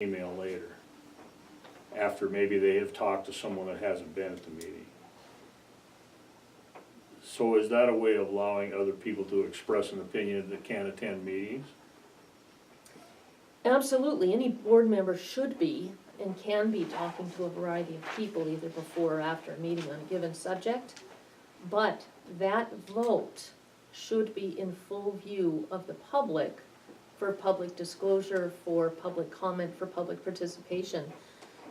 email later, after maybe they have talked to someone that hasn't been at the meeting. So is that a way of allowing other people to express an opinion that can't attend meetings? Absolutely, any board member should be and can be talking to a variety of people either before or after a meeting on a given subject. But that vote should be in full view of the public for public disclosure, for public comment, for public participation.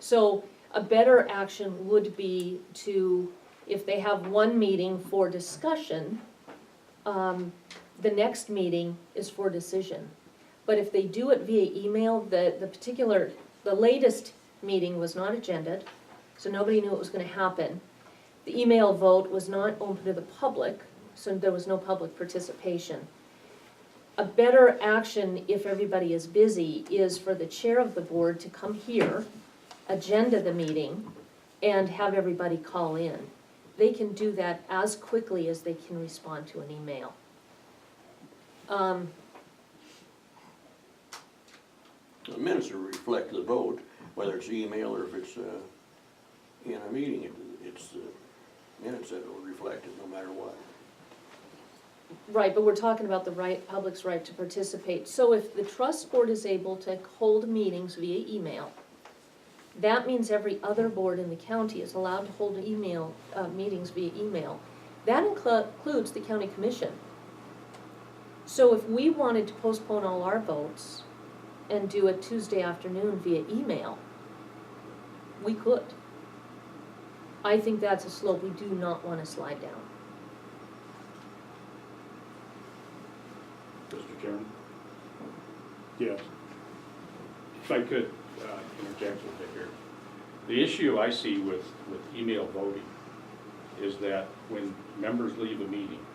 So a better action would be to, if they have one meeting for discussion, the next meeting is for decision. But if they do it via email, the latest meeting was not agended, so nobody knew it was gonna happen. The email vote was not open to the public, so there was no public participation. A better action, if everybody is busy, is for the chair of the board to come here, agenda the meeting, and have everybody call in. They can do that as quickly as they can respond to an email. The minutes will reflect the vote, whether it's email or if it's in a meeting. It's the minutes that will reflect it no matter what. Right, but we're talking about the public's right to participate. So if the trust board is able to hold meetings via email, that means every other board in the county is allowed to hold meetings via email. That includes the county commission. So if we wanted to postpone all our votes and do it Tuesday afternoon via email, we could. I think that's a slope we do not want to slide down. Mr. Chairman, Yes. if I could interject a little bit here. The issue I see with email voting is that when members leave a meeting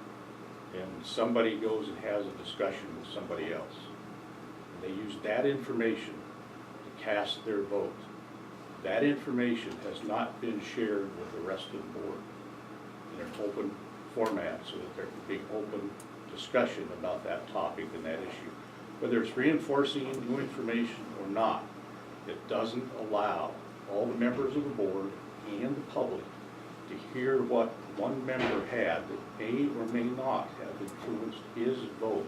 and somebody goes and has a discussion with somebody else, and they use that information to cast their vote, that information has not been shared with the rest of the board in an open format so that there can be open discussion about that topic and that issue. Whether it's reinforcing new information or not, it doesn't allow all the members of the board and the public to hear what one member had that may or may not have influenced his vote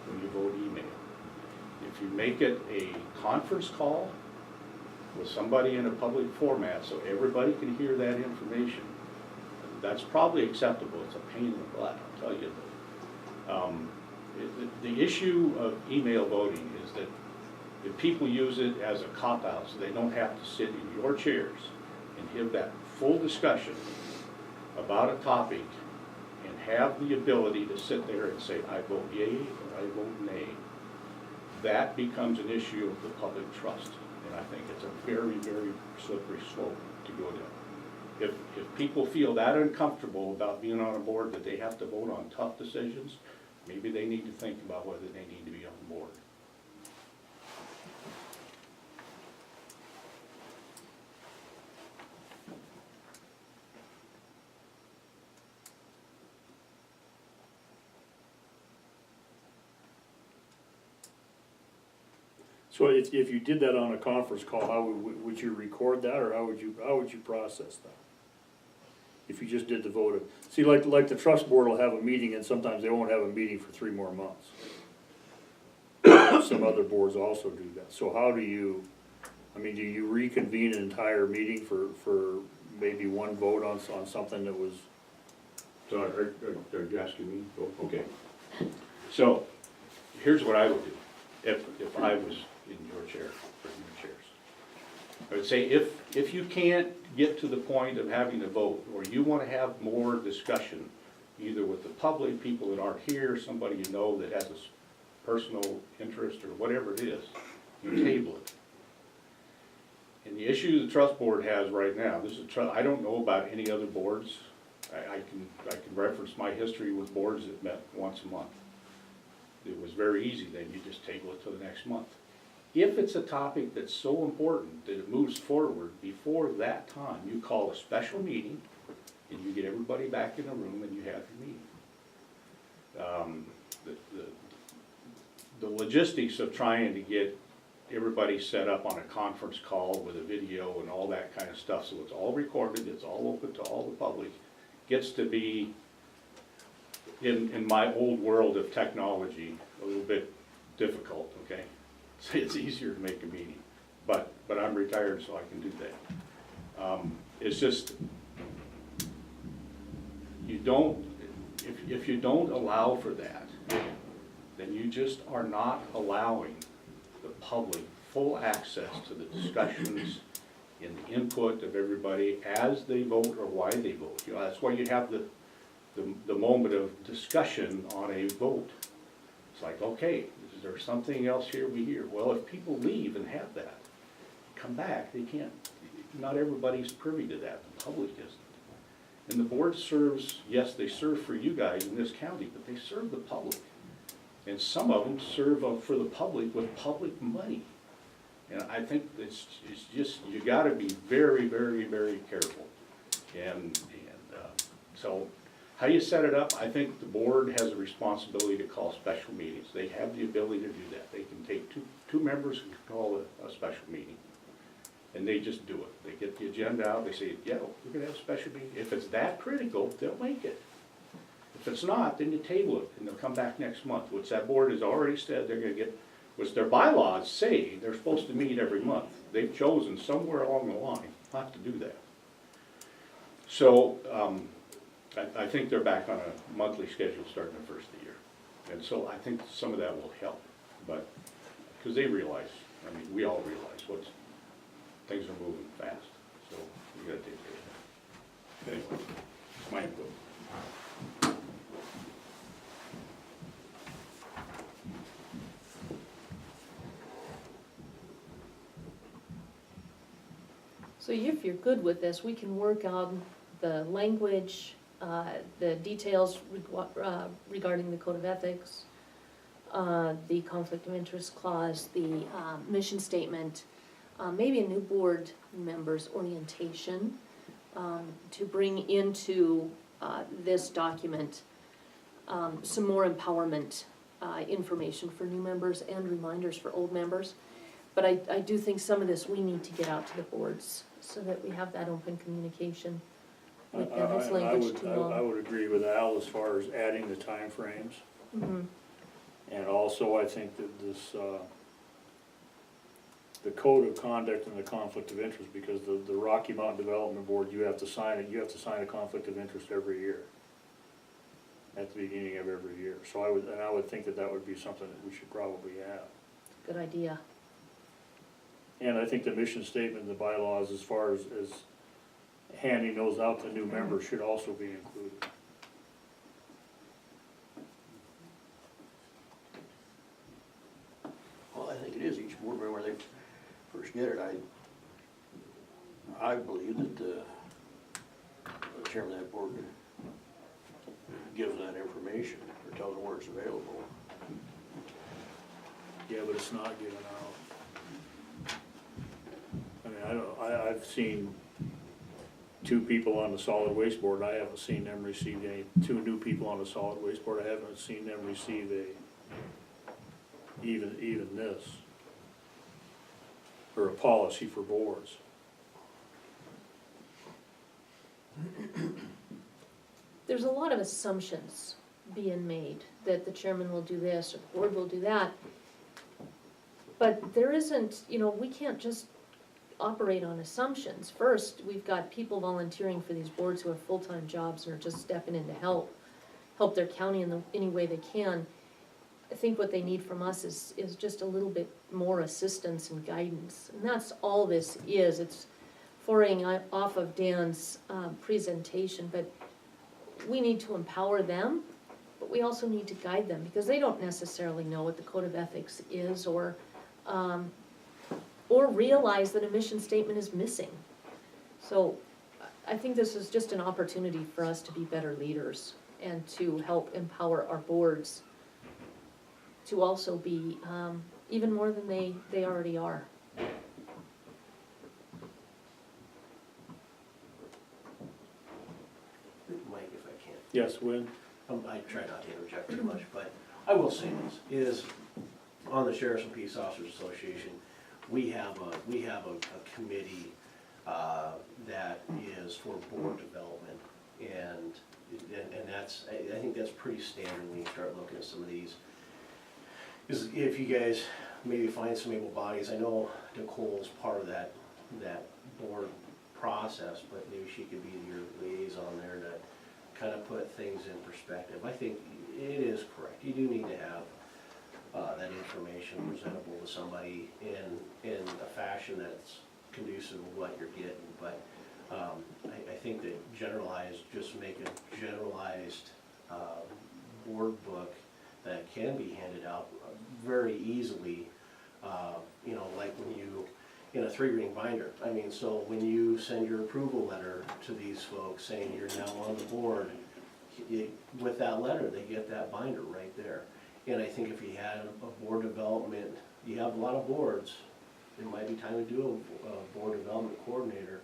when you vote email. If you make it a conference call with somebody in a public format so everybody can hear that information, that's probably acceptable. It's a pain in the butt, I'll tell you. The issue of email voting is that if people use it as a cop-out so they don't have to sit in your chairs and have that full discussion about a topic and have the ability to sit there and say, I vote yea or I vote nay, that becomes an issue of the public trust. And I think it's a very, very slippery slope to go down. If people feel that uncomfortable about being on a board that they have to vote on tough decisions, maybe they need to think about whether they need to be on the board. So if you did that on a conference call, how would you record that, or how would you process that? If you just did the vote of, see, like the trust board will have a meeting and sometimes they won't have a meeting for 3 more months. Some other boards also do that. So how do you, do you reconvene an entire meeting for maybe one vote on something that was? So are you asking me? Oh, okay. So here's what I would do if I was in your chair, or in your chairs. I would say if you can't get to the point of having a vote, or you want to have more discussion, either with the public, people that aren't here, somebody you know that has a personal interest or whatever it is, you table it. And the issue the trust board has right now, I don't know about any other boards. I can reference my history with boards that met once a month. It was very easy, then you just table it to the next month. If it's a topic that's so important that it moves forward, before that time, you call a special meeting and you get everybody back in the room and you have your meeting. The logistics of trying to get everybody's set up on a conference call with a video and all that kind of stuff, so it's all recorded, it's all open to all the public. Gets to be, in my old world of technology, a little bit difficult, okay? So it's easier to make a meeting, but I'm retired, so I can do that. It's just, you don't, if you don't allow for that, then you just are not allowing the public full access to the discussions and the input of everybody as they vote or why they vote. You know, that's why you have the moment of discussion on a vote. It's like, okay, is there something else here we hear? Well, if people leave and have that, come back, they can't, not everybody's privy to that, the public isn't. And the board serves, yes, they serve for you guys in this county, but they serve the public. And some of them serve for the public with public money. And I think it's just, you gotta be very, very, very careful. And so, how you set it up, I think the board has a responsibility to call special meetings. They have the ability to do that. They can take two members and call a special meeting. And they just do it. They get the agenda out, they say, yeah, we're gonna have a special meeting. If it's that critical, they'll make it. If it's not, then you table it, and they'll come back next month, which that board has already said they're gonna get, which their bylaws say they're supposed to meet every month. They've chosen somewhere along the line not to do that. So, I think they're back on a monthly schedule starting the first of the year. And so I think some of that will help, but, because they realize, I mean, we all realize things are moving fast, so we gotta take care of that. Anyway, it's my input. So if you're good with this, we can work on the language, the details regarding the code of ethics, the conflict of interest clause, the mission statement, maybe a new board member's orientation, to bring into this document some more empowerment information for new members and reminders for old members. But I do think some of this we need to get out to the boards so that we have that open communication with them. It's language too I long. would agree with Al as far as adding the timeframes. Mhm. And also, I think that this, the code of conduct and the conflict of interest, because the Rocky Mountain Development Board, you have to sign it, you have to sign a conflict of interest every year. At the beginning of every year. So I would think that would be something that we should probably have. Good idea. And I think the mission statement, the bylaws, as far as handing those out to new members should also be included. Well, I think it is, each board member, when they first get it, I believe that the chairman of that board gives that information, or tells them where it's available. Yeah, but it's not given out. I mean, I've seen two people on the solid waste board, I haven't seen them receive two new people on the solid waste board, I haven't seen them receive even this. Or a policy for boards. There's a lot of assumptions being made, that the chairman will do this, or the board will do that. But there isn't, we can't just operate on assumptions. First, we've got people volunteering for these boards who have full-time jobs and are just stepping in to help their county in any way they can. I think what they need from us is just a little bit more assistance and guidance. And that's all this is. It's foraying off of Dan's presentation, but we need to empower them, but we also need to guide them, because they don't necessarily know what the code of ethics is, or realize that a mission statement is missing. So I think this is just an opportunity for us to be better leaders and to help empower our boards to also be even more than they already are. Mike, if I can. Yes, Win? I try not to interject too much, but I will say this, is on the Sheriffs and Peace Officers Association, we have a committee, that is for board development. And that's, I think that's pretty standard when you start looking at some of these. Is if you guys maybe find some able bodies, I know Nicole's part of that board process, but maybe she could be your liaison there to kind of put things in perspective. I think it is correct, you do need to have that information presentable to somebody in a fashion that's conducive of what you're getting, but I think that just make a generalized board book that can be handed out very easily, you know, like when you, in a 3-ring binder. I mean, so when you send your approval letter to these folks saying you're now on the board, with that letter, they get that binder right there. And I think if you had a board development, you have a lot of boards, it might be time to do a board development coordinator.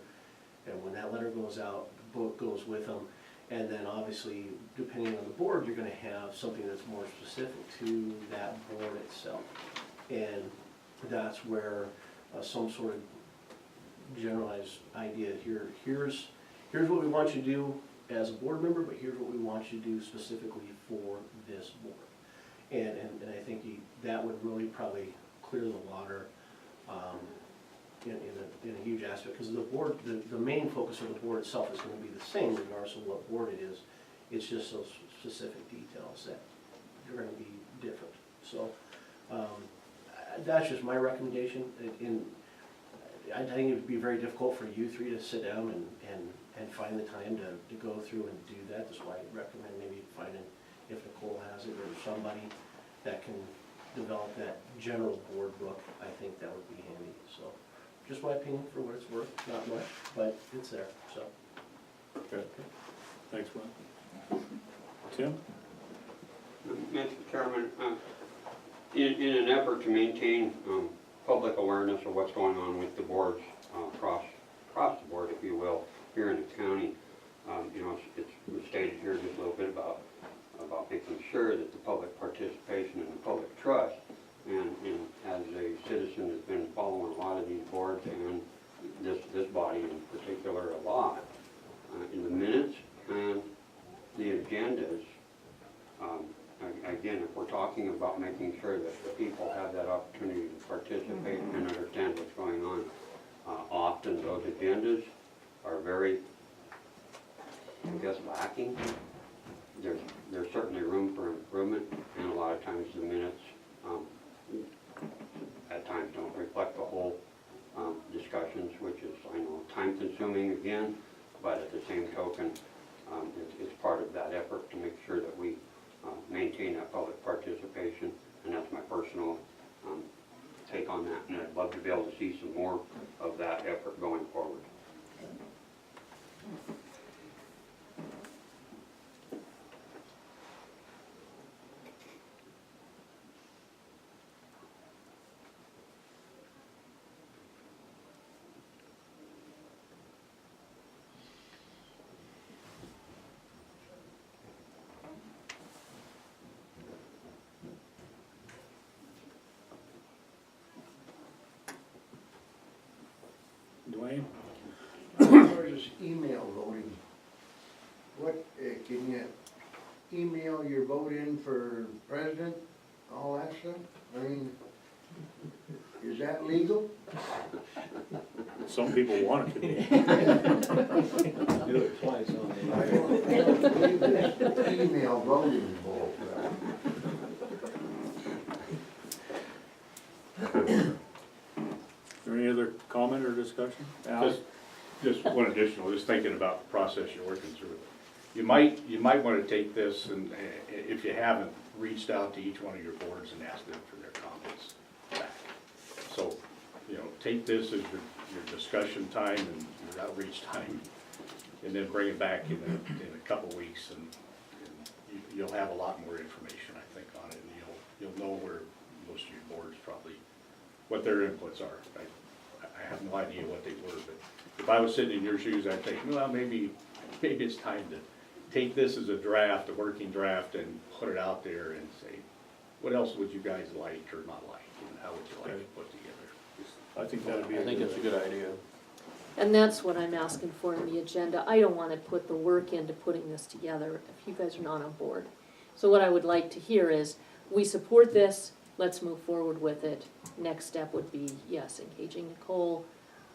And when that letter goes out, the book goes with them. And then obviously, depending on the board, you're gonna have something that's more specific to that board itself. And that's where some sort of generalized idea here, here's what we want you to do as a board member, but here's what we want you to do specifically for this board. And I think that would really probably clear the water in a huge aspect, because the board, the main focus of the board itself is gonna be the same regardless of what board it is. It's just those specific details that are gonna be different. So, that's just my recommendation. I think it would be very difficult for you three to sit down and find the time to go through and do that. That's why I recommend maybe finding, if Nicole has it, or somebody that can develop that general board book. I think that would be handy, so. Just my opinion for what it's worth, not much, but it's there, so. Okay, thanks, Glenn. Tim? Mr. Chairman, in an effort to maintain public awareness of what's going on with the boards across the board, if you will, here in the county, you know, it's stated here just a little bit about making sure that the public participation and the public trust, and as a citizen has been following a lot of these boards and this body in particular a lot, in the minutes and the agendas. Again, if we're talking about making sure that the people have that opportunity to participate and understand what's going on, often those agendas are very, I guess, lacking. There's certainly room for improvement, and a lot of times the minutes at times don't reflect the whole discussions, which is, I know, time consuming again, but at the same token, it's part of that effort to make sure that we maintain that public participation, and that's my personal take on that, and I'd love to be able to see some more of that effort going forward. Dwayne? As far as email voting, what, can you email your vote in for president, all that stuff? I mean, is that legal? Some people want it to be. Do it twice on I don't believe this email voting vote. Is there any other comment or discussion? Al? Just one additional, just thinking about the process you're working through. You might want to take this and, if you haven't, reached out to each one of your boards and asked them for their comments back. So, you know, take this as your discussion time and your outreach time, and then bring it back in a couple of weeks, and you'll have a lot more information, I think, on it, and you'll know where most of your boards probably, what their inputs are. I have no idea what they were, but if I was sitting in your shoes, I'd think, well, maybe it's time to take this as a draft, a working draft, and put it out there and say, what else would you guys like or not like, and how would you like it put together? I think that'd be I think that's a good idea. And that's what I'm asking for in the agenda. I don't wanna put the work into putting this together if you guys are not on board. So what I would like to hear is, we support this, let's move forward with it. Next step would be, yes, engaging Nicole,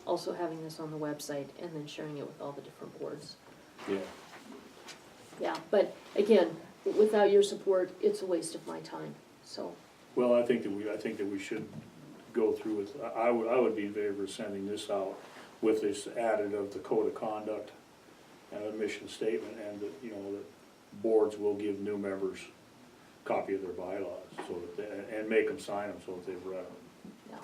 also having this on the website, and then sharing it with all the different boards. Yeah, Yeah, but again, without your support, it's a waste of my time, so. well, I think that we should go through with, I would be in favor of sending this out with this added of the code of conduct and a mission statement, and that, you know, that boards will give new members a copy of their bylaws, so that, and make them sign them so that they've read them. Yeah.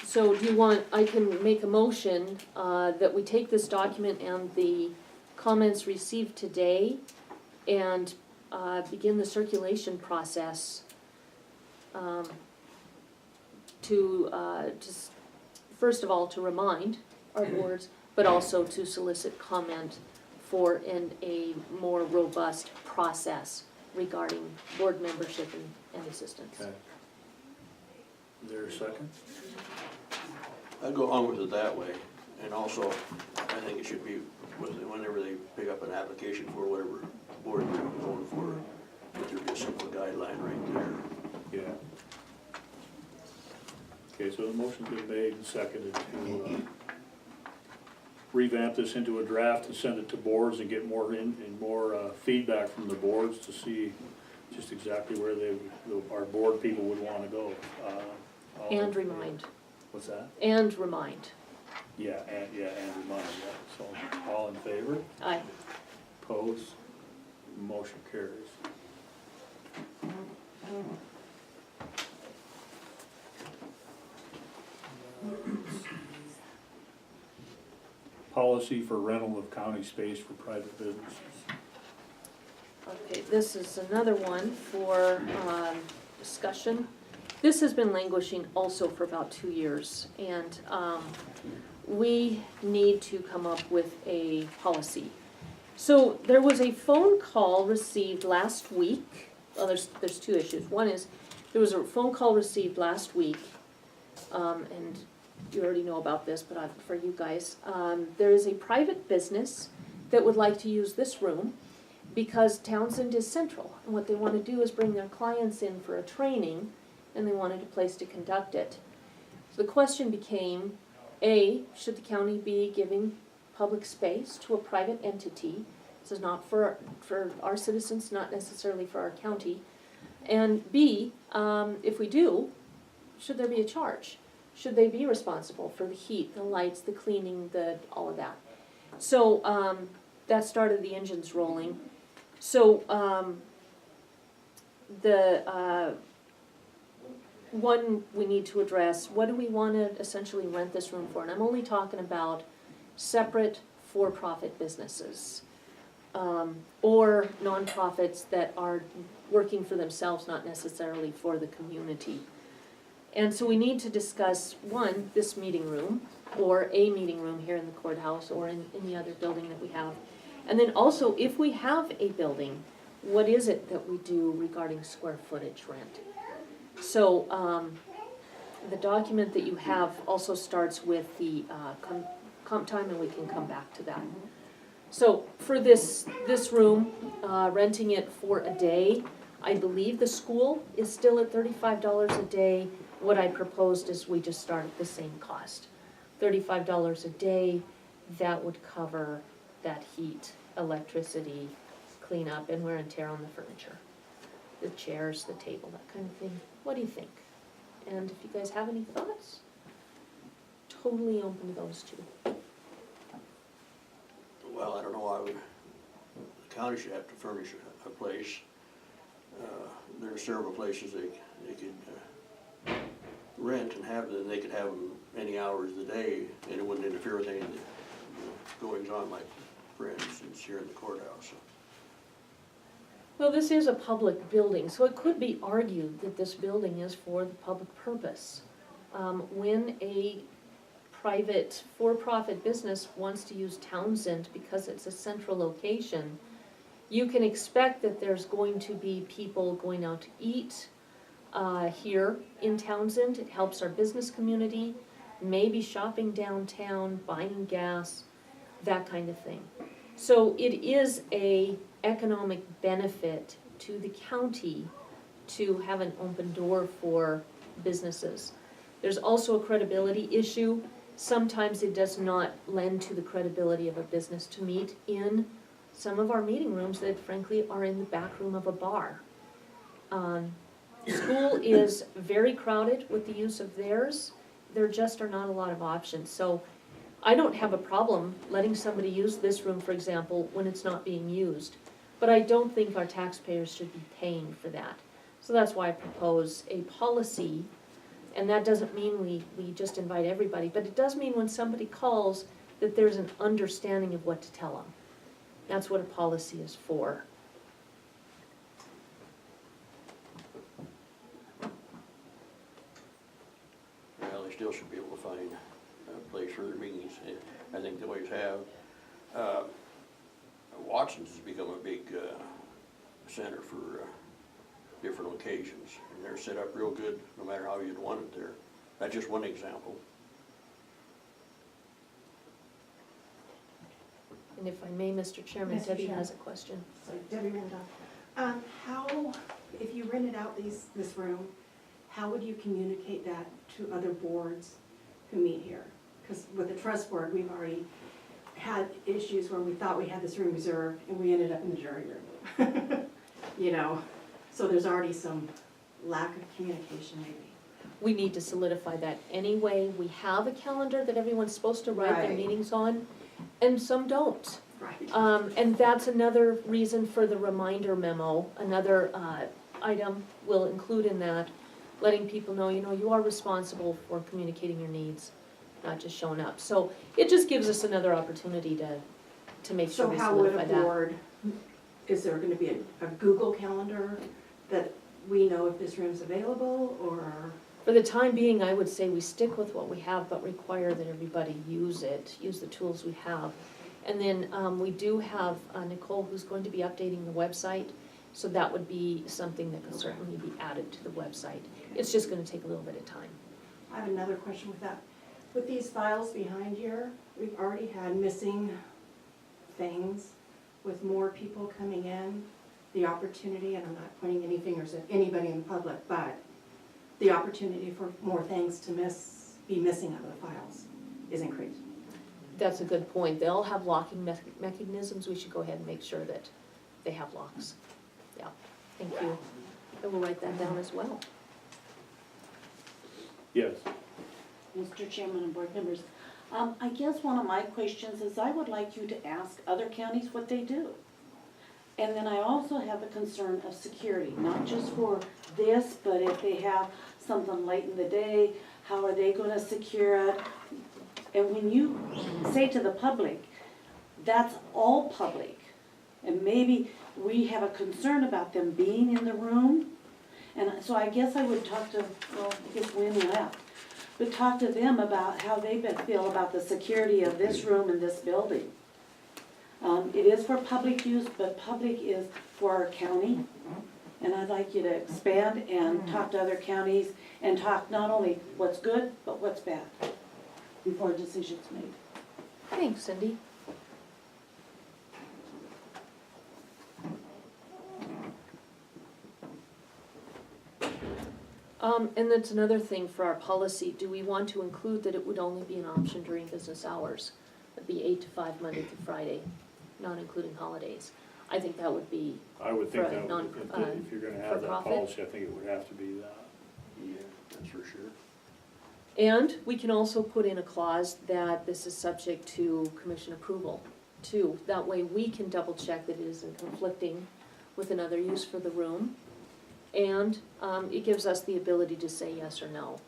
So do you want, I can make a motion that we take this document and the comments received today and begin the circulation process to just, first of all, to remind our boards, but also to solicit comment for a more robust process regarding board membership and assistance. Okay. Is there a second? I'd go on with it that way, and also, I think it should be, whenever they pick up an application for whatever board they're going for, that there be a simple guideline right there. Yeah. Okay, so the motion's been made and seconded to revamp this into a draft and send it to boards and get more more feedback from the boards to see just exactly where our board people would wanna go. And remind, What's that? and remind. Yeah, and remind, yeah. So, all in favor? Aye. Opposed? Motion carries. Policy for rental of county space for private businesses. Okay, this is another one for discussion. This has been languishing also for about 2 years, and we need to come up with a policy. So there was a phone call received last week. Well, there's two issues. One is, there was a phone call received last week, and you already know about this, but for you guys, there is a private business that would like to use this room because Townsend is central, and what they want to do is bring their clients in for a training, and they wanted a place to conduct it. So the question became, A, should the county be giving public space to a private entity? This is not for our citizens, not necessarily for our county. And B, if we do, should there be a charge? Should they be responsible for the heat, the lights, the cleaning, all of that? So that started the engines rolling. So one we need to address, what do we want to essentially rent this room for? And I'm only talking about separate for-profit businesses or nonprofits that are working for themselves, not necessarily for the community. And so we need to discuss, one, this meeting room, or a meeting room here in the courthouse, or in any other building that we have. And then also, if we have a building, what is it that we do regarding square footage rent? So, the document that you have also starts with the comp time, and we can come back to that. So, for this room, renting it for a day, I believe the school is still at $35 a day. What I proposed is we just start at the same cost. $35 a day, that would cover that heat, electricity, cleanup, and wear and tear on the furniture. The chairs, the table, that kind of thing. What do you think? And if you guys have any thoughts, totally open to those two. Well, I don't know why the county should have to furnish a place. There are several places they could rent and have, then they could have them any hours of the day, and it wouldn't interfere with any of the goings on, like, for instance, here in the courthouse. Well, this is a public building, so it could be argued that this building is for the public purpose. When a private, for-profit business wants to use Townsend because it's a central location, You can expect that there's going to be people going out to eat here in Townsend. It helps our business community, maybe shopping downtown, buying gas, that kind of thing. So it is a economic benefit to the county to have an open door for businesses. There's also a credibility issue. Sometimes it does not lend to the credibility of a business to meet in some of our meeting rooms that frankly are in the back room of a bar. School is very crowded with the use of theirs. There just are not a lot of options. So I don't have a problem letting somebody use this room, for example, when it's not being used. But I don't think our taxpayers should be paying for that. So that's why I propose a policy, and that doesn't mean we just invite everybody, but it does mean when somebody calls that there's an understanding of what to tell them. That's what a policy is for. Well, they still should be able to find a place for their meetings. I think they always have. Watson's has become a big center for different occasions. And they're set up real good, no matter how you'd want it there. That's just one example. And if I may, Mr. Chairman, Mr. Debbie Chair. has a question. So Debbie Randolph, how, if you rented out this room, how would you communicate that to other boards who meet here? Because with the trust board, we've already had issues where we thought we had this room reserved and we ended up in the jury room. You know, so there's already some lack of communication maybe. We need to solidify that anyway. We have a calendar that everyone's supposed to write their Right. meetings on, and some don't. Right. And that's another reason for the reminder memo, another item we'll include in that, letting people know, you know, you are responsible for communicating your needs, not just showing up. So it just gives us another opportunity to make sure So we how would solidify a that. board, is there gonna be a Google calendar that we know if this room's available, or? For the time being, I would say we stick with what we have, but require that everybody use it, use the tools we have. And then we do have Nicole who's going to be updating the website, so that would be something that could certainly be added to the website. It's just gonna take a little bit of time. I have another question with that. With these files behind here, we've already had missing things. With more people coming in, the opportunity, and I'm not pointing any fingers at anybody in the public, but the opportunity for more things to be missing out of the files is increased. That's a good point. They all have locking mechanisms. We should go ahead and make sure that they have locks. Yeah, thank you. I will write that down as well. Yes. Mr. Chairman and board members, I guess one of my questions is I would like you to ask other counties what they do. And then I also have a concern of security, not just for this, but if they have something late in the day, how are they gonna secure it? And when you say to the public, that's all public, and maybe we have a concern about them being in the room, and so I guess I would talk to, well, I guess Wynn left, but talk to them about how they feel about the security of this room and this building. It is for public use, but public is for our county. And I'd like you to expand and talk to other counties and talk not only what's good, but what's bad before a decision's made. Thanks, Cindy. And that's another thing for our policy. Do we want to include that it would only be an option during business hours? It'd be 8 to 5 Monday through Friday, not including holidays. I think that would be, I would think For a that, non- if you're gonna have that for-profit? policy, I think it would have to be that. Yeah, that's for sure. and we can also put in a clause that this is subject to commission approval too. That way we can double check that it isn't conflicting with another use for the room. And it gives us the ability to say yes or no.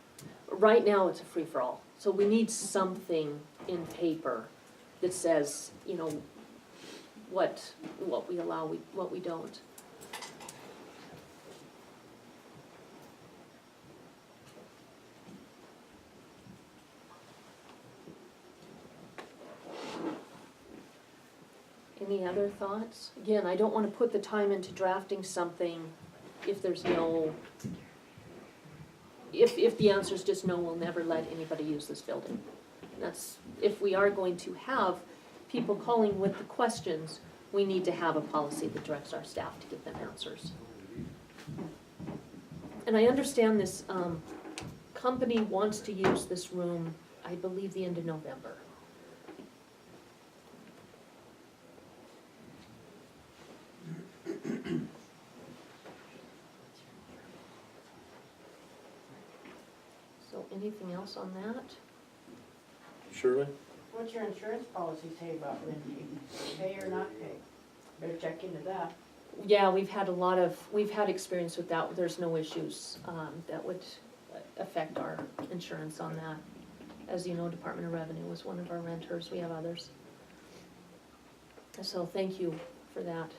Right now, it's a free-for-all, so we need something in paper that says, you know, what we allow, what we don't. Any other thoughts? Again, I don't wanna put the time into drafting something if there's no, if the answer is just no, we'll never let anybody use this building. That's, if we are going to have people calling with the questions, we need to have a policy that directs our staff to give them answers. And I understand this, company wants to use this room, I believe, the end of November. So anything else on that? Shirley? What's your insurance policy say about renting? Pay or not pay? Better check into that. Yeah, we've had experience with that, there's no issues, that would affect our insurance on that. As you know, Department of Revenue was one of our renters, we have others. So thank you for that.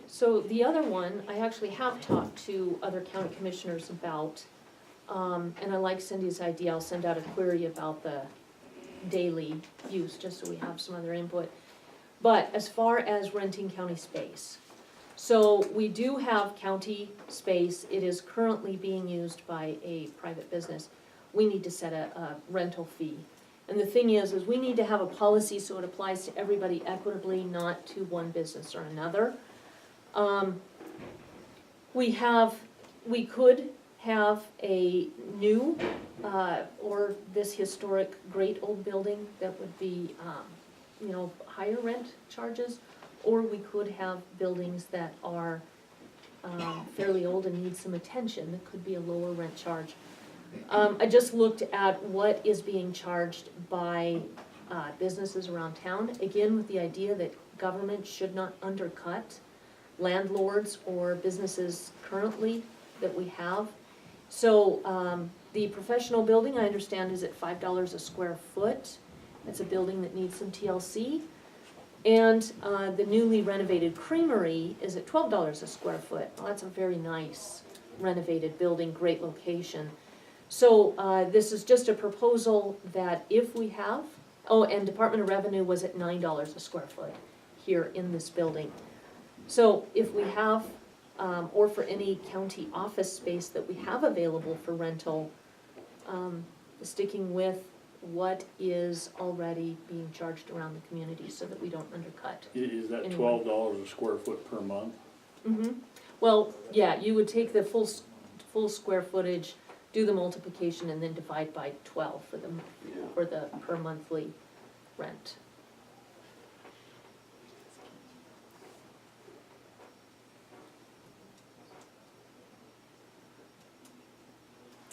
So the other one, I actually have talked to other county commissioners about, and I like Cindy's idea, I'll send out a query about the daily use, just so we have some other input. But as far as renting county space, so we do have county space, it is currently being used by a private business. We need to set a rental fee. And the thing is we need to have a policy so it applies to everybody equitably, not to one business or another. We could have a new, or this historic great old building that would be, higher rent charges, or we could have buildings that are, fairly old and need some attention, that could be a lower rent charge. I just looked at what is being charged by, businesses around town, again, with the idea that government should not undercut landlords or businesses currently that we have. So, the professional building, I understand, is at $5 a square foot. It's a building that needs some TLC. And, the newly renovated creamery is at $12 a square foot. Well, that's a very nice renovated building, great location. So, this is just a proposal that if we have, and Department of Revenue was at $9 a square foot here in this building. So if we have, or for any county office space that we have available for rental, sticking with what is already being charged around the community so that we don't undercut. Is that Anyone. $12 a square foot per month? Mm-hmm. Well, yeah, you would take the full square footage, do the multiplication, and then divide by 12 for the per monthly rent.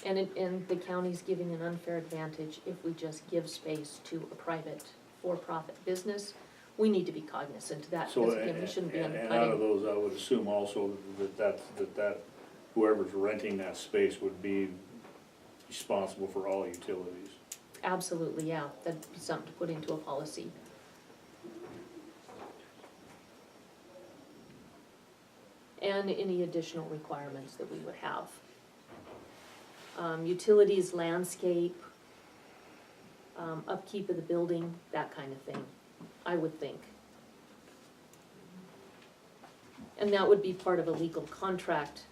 And the county's giving an unfair advantage if we just give space to a private for-profit business. We need to be cognizant of that, So, because again, we shouldn't be and out of undercutting. those, I would assume also that whoever's renting that space would be responsible for all utilities. Absolutely, yeah, that'd be something to put into a policy. And any additional requirements that we would have. Utilities, landscape, upkeep of the building, that kind of thing, I would think. And that would be part of a legal contract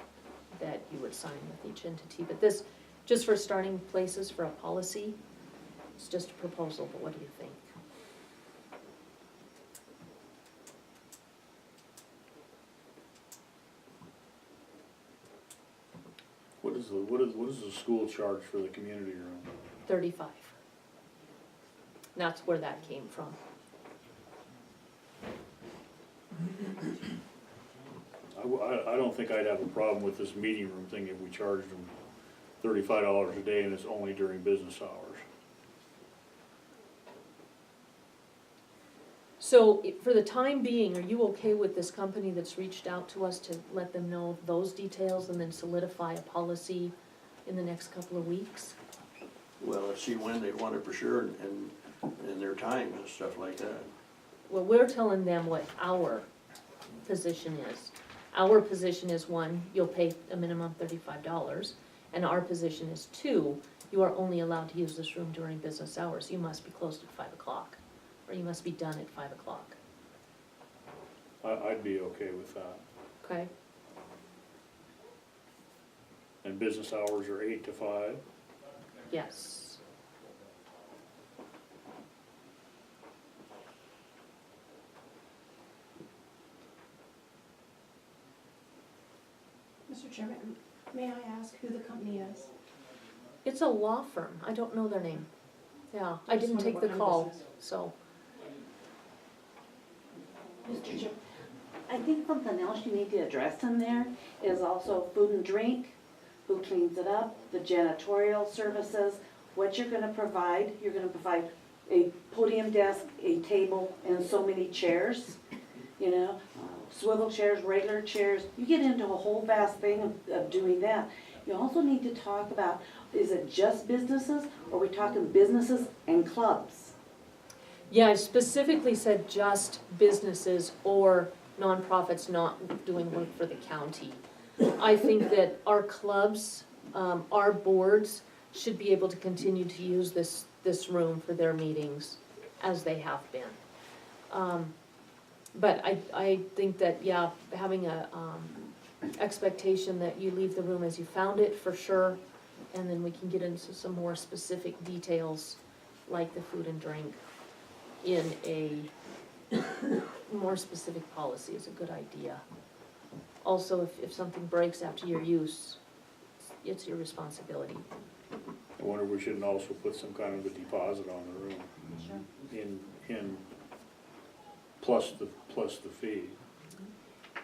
that you would sign with each entity. But this, just for starting places for a policy, it's just a proposal, but what do you think? What is the school charge for the community room? 35. That's where that came from. I don't think I'd have a problem with this meeting room thing if we charged them $35 a day and it's only during business hours. So for the time being, are you okay with this company that's reached out to us to let them know those details and then solidify a policy in the next couple of weeks? Well, let's see when they want it for sure and their time and stuff like that. Well, we're telling them what our position is. Our position is one, you'll pay a minimum $35, and our position is two, you are only allowed to use this room during business hours. You must be closed at 5 o'clock, or you must be done at 5 o'clock, I'd be okay with that. okay? And business hours are 8 to 5. Yes. Mr. Chairman, may I ask who the company is? It's a law firm, I don't know their name. Yeah, I Just didn't wondered take what the kind of call, business. so. Mr. Chair, I think something else you need to address in there is also food and drink, who cleans it up, the janitorial services, what you're gonna provide. You're gonna provide a podium desk, a table, and so many chairs, you know, swivel chairs, regular chairs. You get into a whole vast thing of doing that. You also need to talk about, is it just businesses, or are we talking businesses and clubs? Yeah, I specifically said just businesses or nonprofits not doing work for the county. I think that our clubs, our boards should be able to continue to use this room for their meetings as they have been. But I think that, yeah, having a, expectation that you leave the room as you found it for sure, and then we can get into some more specific details like the food and drink in a more specific policy is a good idea. Also, if something breaks after your use, it's your responsibility. I wonder if we shouldn't also put some kind of a deposit on the room in plus the fee.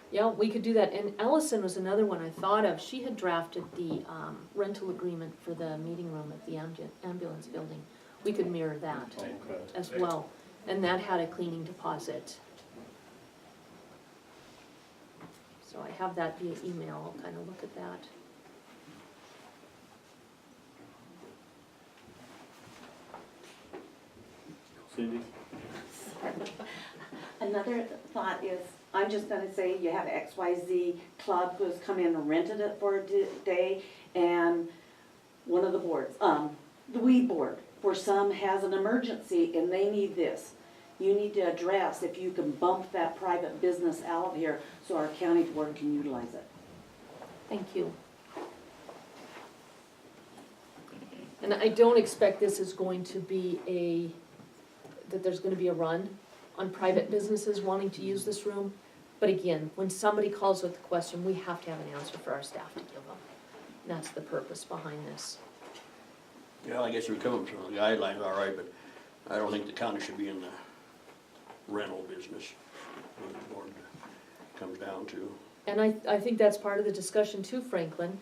Yeah, we could do that, and Ellison was another one I thought of. She had drafted the rental agreement for the meeting room at the ambulance building. We could mirror that Okay. as well, and that had a cleaning deposit. So I have that via email, I'll kind of look at that. Cindy? Another thought is, I'm just gonna say you have XYZ club who's come in and rented it for a day, and one of the boards, the weed board, for some has an emergency and they need this. You need to address if you can bump that private business out of here so our county board can utilize it. Thank you. And I don't expect this is going to be that there's gonna be a run on private businesses wanting to use this room. But again, when somebody calls with a question, we have to have an answer for our staff to give them. And that's the purpose behind this. Yeah, I guess we're coming from the guidelines, all right, but I don't think the county should be in the rental business, what the board comes down to. And I think that's part of the discussion too, Franklin.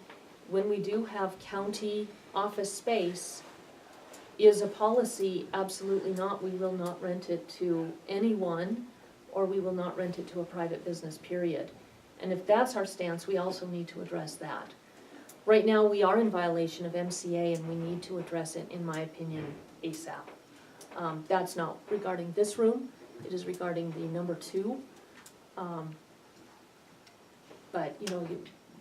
When we do have county office space, is a policy, absolutely not, we will not rent it to anyone, or we will not rent it to a private business, period. And if that's our stance, we also need to address that. Right now, we are in violation of MCA, and we need to address it, in my opinion, ASAP. That's not regarding this room, it is regarding the number 2. But, you know,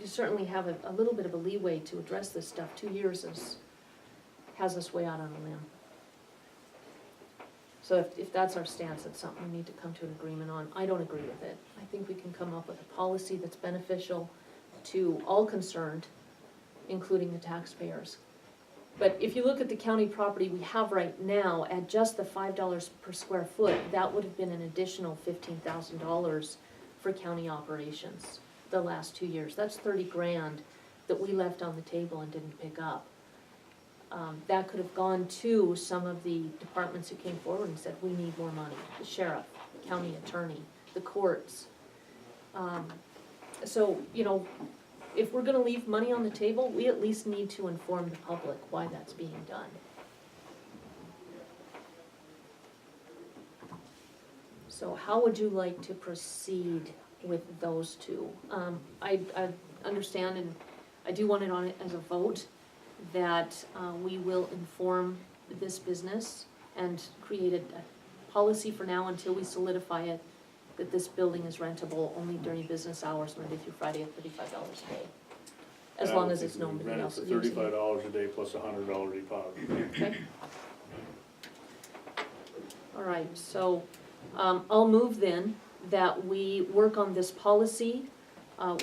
you certainly have a little bit of a leeway to address this stuff. 2 years has us way out on a limb. So if that's our stance, it's something we need to come to an agreement on. I don't agree with it. I think we can come up with a policy that's beneficial to all concerned, including the taxpayers. But if you look at the county property we have right now, at just the $5 per square foot, that would have been an additional $15,000 for county operations the last 2 years. That's 30 grand that we left on the table and didn't pick up. That could have gone to some of the departments who came forward and said, we need more money, the sheriff, the county attorney, the courts. So, you know, if we're gonna leave money on the table, we at least need to inform the public why that's being done. So how would you like to proceed with those two? I understand, and I do want it on it as a vote, that we will inform this business and create a policy for now until we solidify it, that this building is rentable only during business hours, Monday through Friday at $35 a day. As long as it's nobody else using Rent it for it. $35 a day plus a $100 deposit. Okay. All right, so, I'll move then that we work on this policy,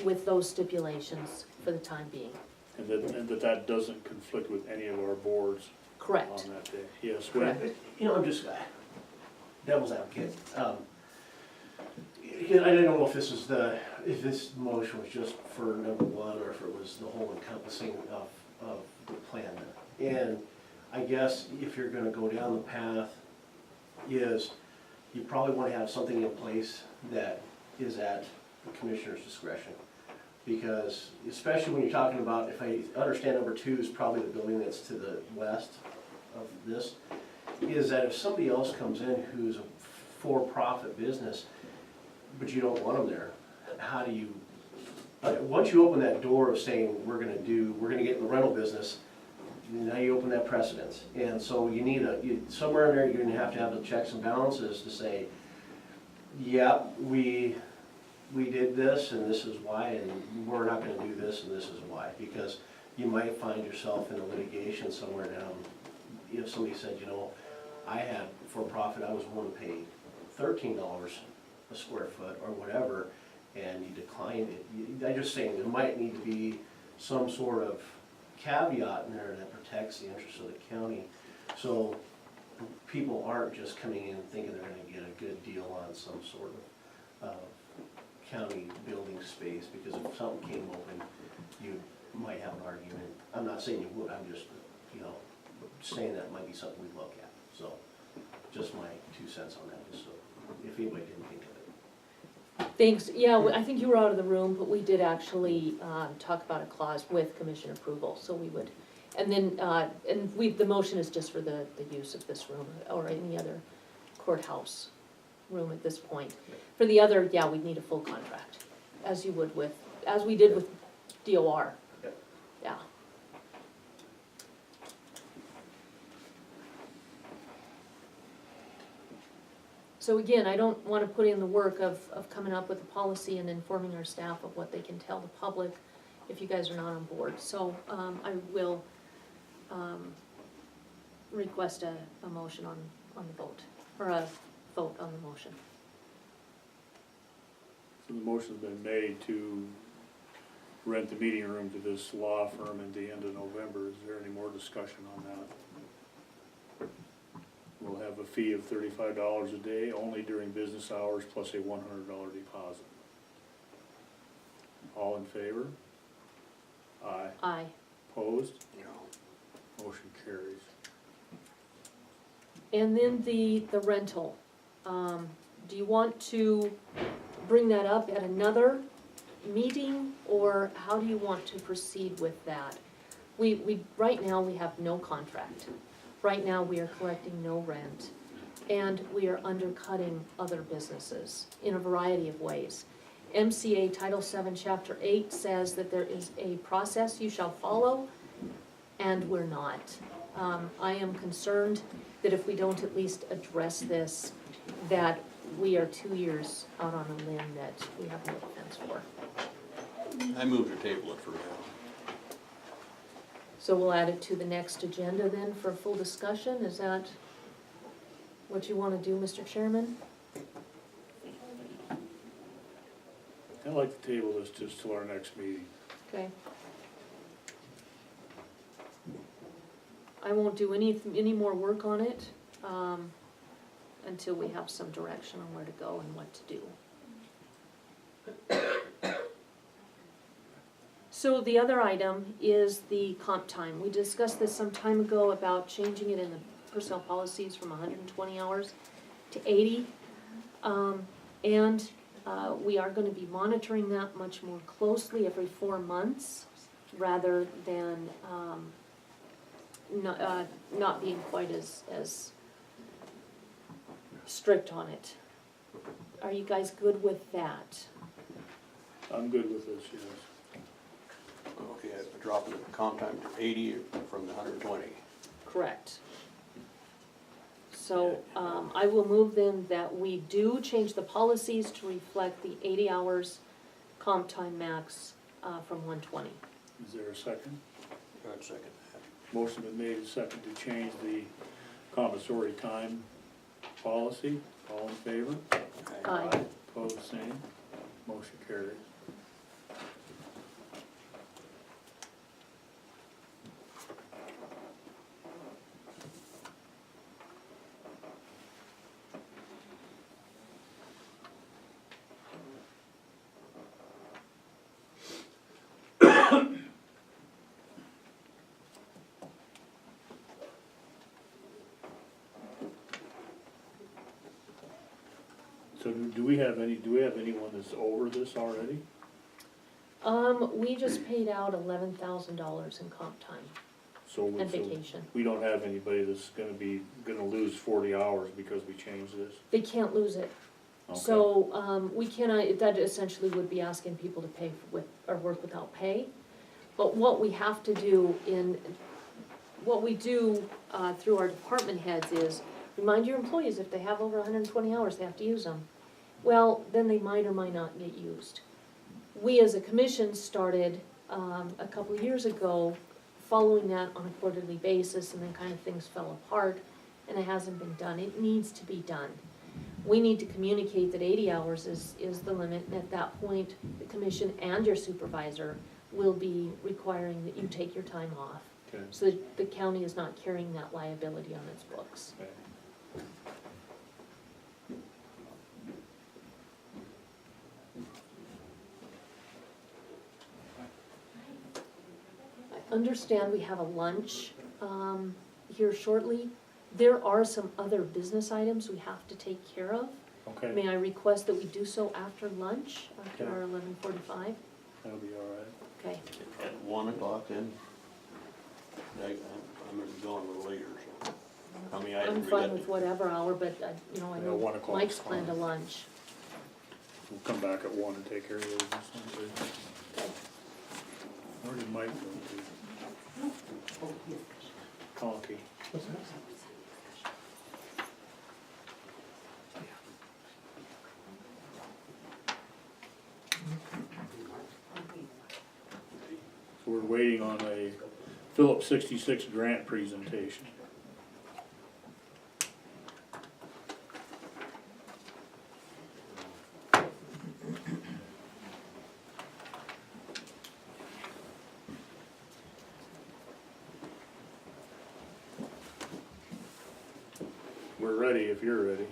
with those stipulations for the time being. And that doesn't conflict with any of our boards Correct. on that day. Yes, Wayne? Correct. You know, I'm just, devil's advocate. I don't know if this is if this motion was just for number one, or if it was the whole encompassing of the plan. And I guess if you're gonna go down the path, is you probably wanna have something in place that is at the commissioner's discretion. Because, especially when you're talking about, if I understand number two is probably the building that's to the west of this, is that if somebody else comes in who's a for-profit business, but you don't want them there, how do you, once you open that door of saying, we're gonna get in the rental business, now you open that precedence. And so you need somewhere in there, you're gonna have the checks and balances to say, yeah, we did this and this is why, and we're not gonna do this and this is why. Because you might find yourself in a litigation somewhere down, if somebody said, you know, I had for profit, I was willing to pay $13 a square foot or whatever, and you declined it. I'm just saying, there might need to be some sort of caveat in there that protects the interests of the county. So people aren't just coming in thinking they're gonna get a good deal on some sort of county building space, because if something came open, you might have an argument. I'm not saying you would, I'm just, saying that might be something we look at. So, just my 2 cents on that, just so, if anybody didn't think of it. Thanks, yeah, I think you were out of the room, but we did actually, talk about a clause with commission approval, so we would. And then, the motion is just for the use of this room, or any other courthouse room at this point. For the other, yeah, we'd need a full contract, as you would with, as we did with DOR. Yep. Yeah. So again, I don't wanna put in the work of coming up with a policy and informing our staff of what they can tell the public if you guys are not on board. So, I will, request a motion on the vote, or a vote on the motion. So the motion's been made to rent the meeting room to this law firm at the end of November. Is there any more discussion on that? We'll have a fee of $35 a day, only during business hours, plus a $100 deposit. All in favor? Aye. Aye. Opposed? No. Motion carries. And then the rental, do you want to bring that up at another meeting, or how do you want to proceed with that? Right now, we have no contract. Right now, we are collecting no rent, and we are undercutting other businesses in a variety of ways. MCA Title VII, Chapter 8 says that there is a process you shall follow, and we're not. I am concerned that if we don't at least address this, that we are 2 years out on a limb that we have no defense for. I moved to table it for now. So we'll add it to the next agenda then for full discussion. Is that what you want to do, Mr. Chairman? I'd like to table this just till our next meeting. Okay. I won't do any more work on it, until we have some direction on where to go and what to do. So the other item is the comp time. We discussed this some time ago about changing it in the personnel policies from 120 hours to 80. We are gonna be monitoring that much more closely every 4 months, rather than, not being quite as strict on it. Are you guys good with that? I'm good with this, yes. Okay, dropping the comp time to 80 from the 120. Correct. So, I will move then that we do change the policies to reflect the 80 hours comp time max, from 120. Is there a second? I'd second that. Motion been made and second to change the compensatory time policy. All in favor? Aye. Opposed, same. Motion carries. So do we have anyone that's over this already? We just paid out $11,000 in comp time So and vacation. we don't have anybody that's gonna lose 40 hours because we changed this? They can't lose it. Okay. So, we cannot, that essentially would be asking people to pay with, or work without pay. But what we have to do what we do, through our department heads is, remind your employees, if they have over 120 hours, they have to use them. Well, then they might or might not get used. We as a commission started, a couple of years ago, following that on a quarterly basis, and then kind of things fell apart, and it hasn't been done. It needs to be done. We need to communicate that 80 hours is the limit, and at that point, the commission and your supervisor will be requiring that you take your time off, Okay. so that the county is not carrying that liability on its books. Okay. I understand we have a lunch here shortly. There are some other business items we have to take care of. Okay, May I request that we do so after lunch, after Okay. our 11:45? that'll be all right. Okay. At 1 o'clock then? I'm gonna be going a little later, so. I mean, I I'm didn't fine forget with whatever hour, but, I Yeah, know 1 o'clock Mike's is planned a fine. lunch. We'll come back at 1 and take care of those. Okay. Where did Mike go to? Conkey. So we're waiting on a Phillips 66 grant presentation. We're ready if you're ready.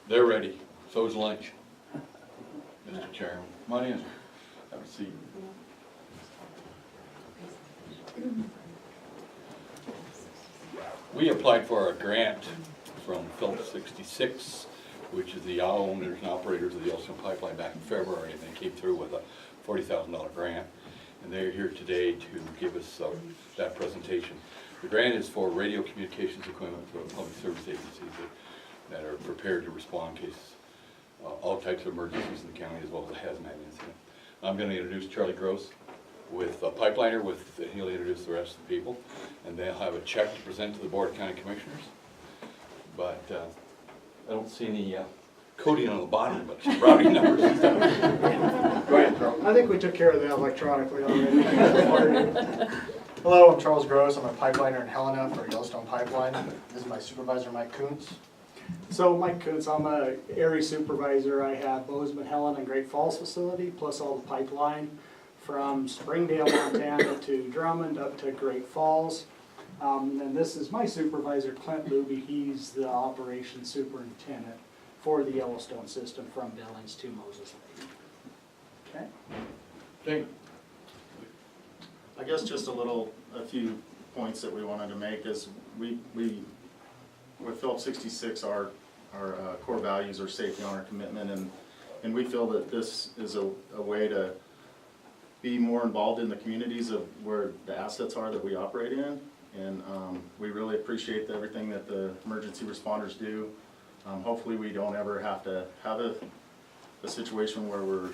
They're ready, so is lunch, Mr. Chairman. Come on in, have a seat. We applied for a grant from Phillips 66, which is the owners and operators of the Yellowstone Pipeline back in February, and they came through with a $40,000 grant. And they're here today to give us that presentation. The grant is for radio communications equipment for public service agencies that are prepared to respond in case all types of emergencies in the county, as well as a hazmat incident. I'm going to introduce Charlie Gross with Pipeliner, he'll introduce the rest of the people, and they'll have a check to present to the Board of County Commissioners. But I don't see any coding on the bottom, but some routing numbers and stuff. Go ahead, Charles. I think we took care of that electronically already. Hello, I'm Charles Gross. I'm a pipeliner in Helena for Yellowstone Pipeline. This is my supervisor, Mike Kuntz. So Mike Kuntz, I'm a area supervisor. I have Bozeman, Helena, and Great Falls facility, plus all the pipeline from Springdale, Montana to Drummond up to Great Falls. And this is my supervisor, Clint Luby. He's the operations superintendent for the Yellowstone system from Billings to Moses Lake. Okay. Okay. I guess just a few points that we wanted to make is we with Phillips 66, our core values are safety, honor, commitment, and we feel that this is a way to be more involved in the communities of where the assets are that we operate in, and we really appreciate everything that the emergency responders do. Hopefully we don't ever have to have a situation where we're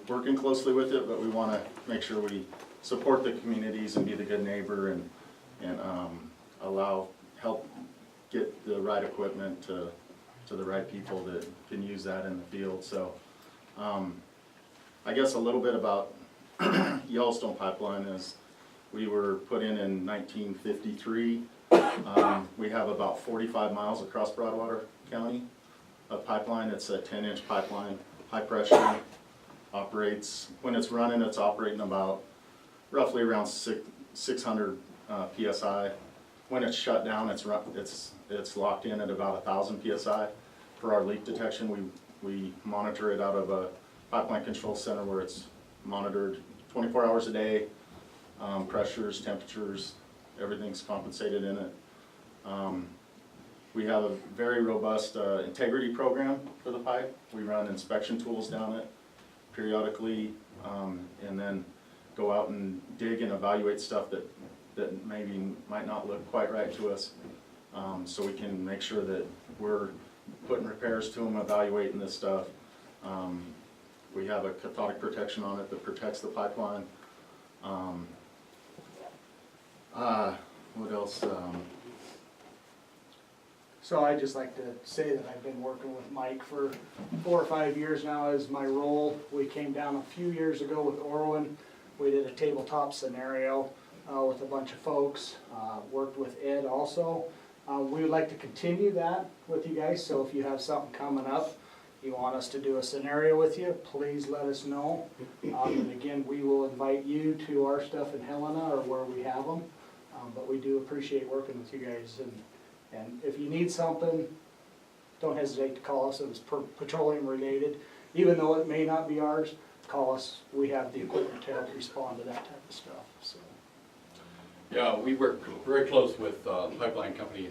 working closely with it, but we want to make sure we support the communities and be the good neighbor and help get the right equipment to the right people that can use that in the field. So I guess a little bit about Yellowstone Pipeline is we were put in 1953. We have about 45 miles across Broadwater County of pipeline. It's a 10-inch pipeline, high pressure, operates, when it's running, it's operating about roughly around 600 PSI. When it's shut down, it's locked in at about 1,000 PSI. For our leak detection, we monitor it out of a pipeline control center where it's monitored 24 hours a day, pressures, temperatures, everything's compensated in it. We have a very robust integrity program for the pipe. We run inspection tools down it periodically, and then go out and dig and evaluate stuff that maybe might not look quite right to us, so we can make sure that we're putting repairs to them, evaluating this stuff. We have a cathodic protection on it that protects the pipeline. What else? So I'd just like to say that I've been working with Mike for 4 or 5 years now as my role. We came down a few years ago with Orwin. We did a tabletop scenario with a bunch of folks, worked with Ed also. We would like to continue that with you guys, so if you have something coming up, you want us to do a scenario with you, please let us know. And again, we will invite you to our stuff in Helena or where we have them. But we do appreciate working with you guys, and if you need something, don't hesitate to call us. If it's petroleum related, even though it may not be ours, call us. We have the equipment to help respond to that type of stuff. So. Yeah, we work very close with the pipeline company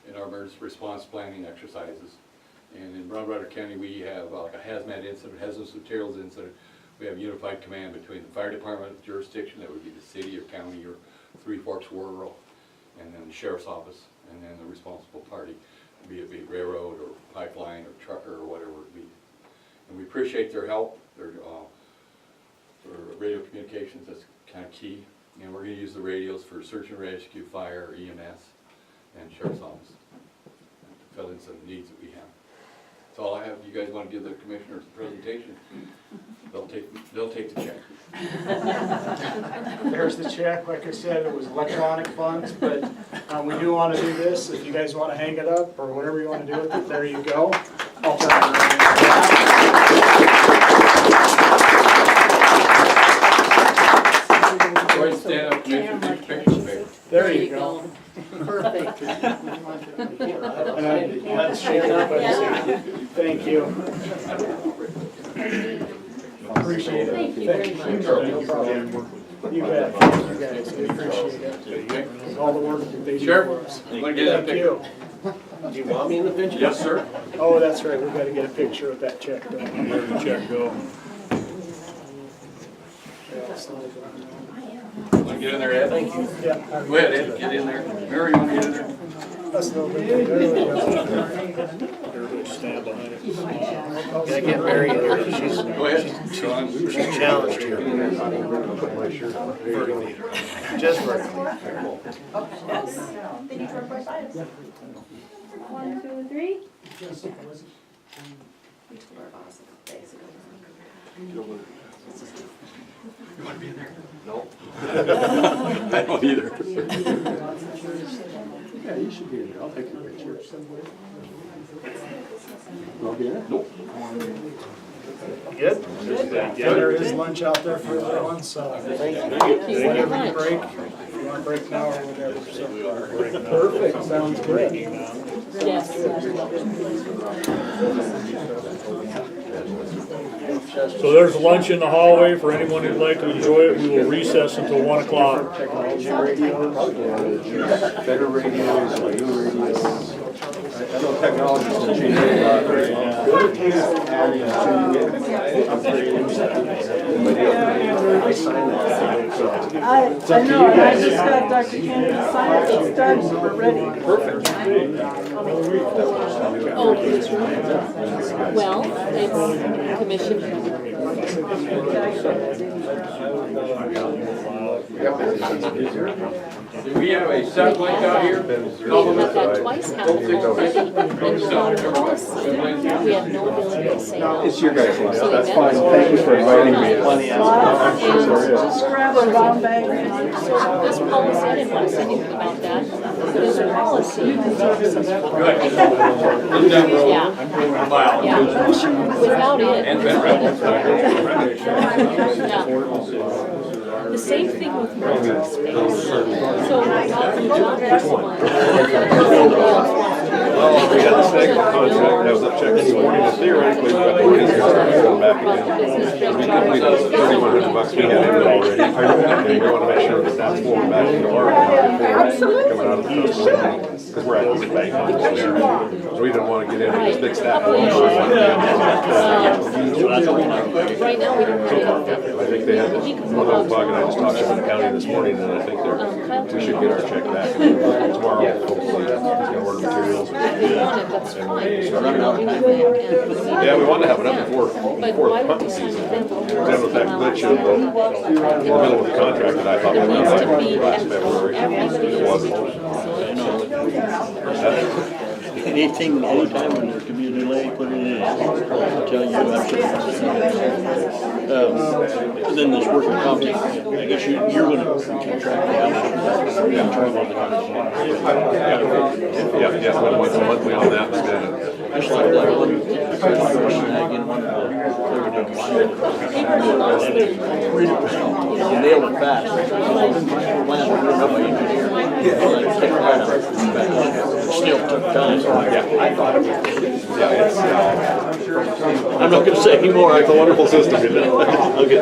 in our emergency response planning exercises. And in Broadwater County, we have like a hazmat incident, hazardous materials incident. We have unified command between the fire department jurisdiction, that would be the city or county or Three Forks rural, and then the sheriff's office, and then the responsible party, be it railroad or pipeline or trucker or whatever it be. And we appreciate their help. Their for radio communications, that's kind of key. And we're going to use the radios for search and rescue, fire, EMS, and sheriff's office to fill in some needs that we have. That's all I have. You guys want to give the commissioners a presentation? They'll take the check. There's the check. Like I said, it was electronic funds, but we do want to do this. If you guys want to hang it up or whatever you want to do with it, there you go. I'll turn Go ahead and stand up, Commissioner, take pictures, baby. There you go. Perfect. Let's shake everybody's. Thank you. Appreciate it. Thank you very much. No problem. You bet. Thank you guys. We appreciate it. All the work that they do for us. Want to get that Thank you. Do you want me in the picture? Yes, sir. Oh, that's right. We've got to get a picture with that check. Where did the check go? Want to get in there, Ed? Thank you. Yeah. Go ahead, Ed, get in there. Mary, you want to get in there? That's no big deal. Everybody stand behind it. Can I get Mary in here? Go ahead. Sean. She's challenged here. Just vertically. Then you turn by sides. 1, 2, 3. We told our boss days ago. You want to be in there? No. I don't either. Yeah, you should be in there. I'll take your picture. You want to be in it? Nope. Good? Yeah, there is lunch out there for everyone, so Thank you very whenever you much. break, if you want to break now or whatever. So. Perfect, sounds good. Yes. So there's lunch in the hallway for anyone who'd like to enjoy it. We will recess until 1 o'clock. Technology radios, better radios, new radios. I know technology's been changing a lot right now. I signed that. I know, and I just got Dr. Kennedy to sign it, it's done, so we're ready. Perfect. Oh, well, it's commission. Do we have a satellite out here? Had that twice happen already, and without a policy, we have no ability to say no. It's your guys' line, So they that's met fine, us thank you for inviting me. And Just grab a brown bag. so this policy, I didn't want to say anything about that, this policy. Yeah. Yeah, without it. Yeah. The same thing with working space. So, Well, we had the second contract, I was up checking this morning, and theoretically, we've got the money here, going back again. We completed the $3,100 we had in it already, and we want to make sure that that's flowing back into our account before coming out of the trust fund, because we're at the bank on this there. So we didn't want to get into this big stack of money. right now, we don't really have that. I think they had this little bug, and I just talked to the county this morning, and I think we should get our check back tomorrow, hopefully, he's gonna order materials. If they want it, that's fine. Yeah, we wanted to have it up before But the why would hunting we sign season. with them? Then with that glitch of, in the middle of the contract that I thought It was needs to like be, last February, everybody it is. wasn't. Anything, anytime when there's community late, put it in, tell you absolutely. Then this working comp thing, I guess you're gonna keep track of how much you're in trouble. Yeah, went once a monthly on that, and then Just like that one, again, one of you nailed it fast. Plans were written up by engineer. Still took time. yeah, I thought it was, yeah, it's, I'm not gonna say anymore, I it's a wonderful system, isn't it? Okay,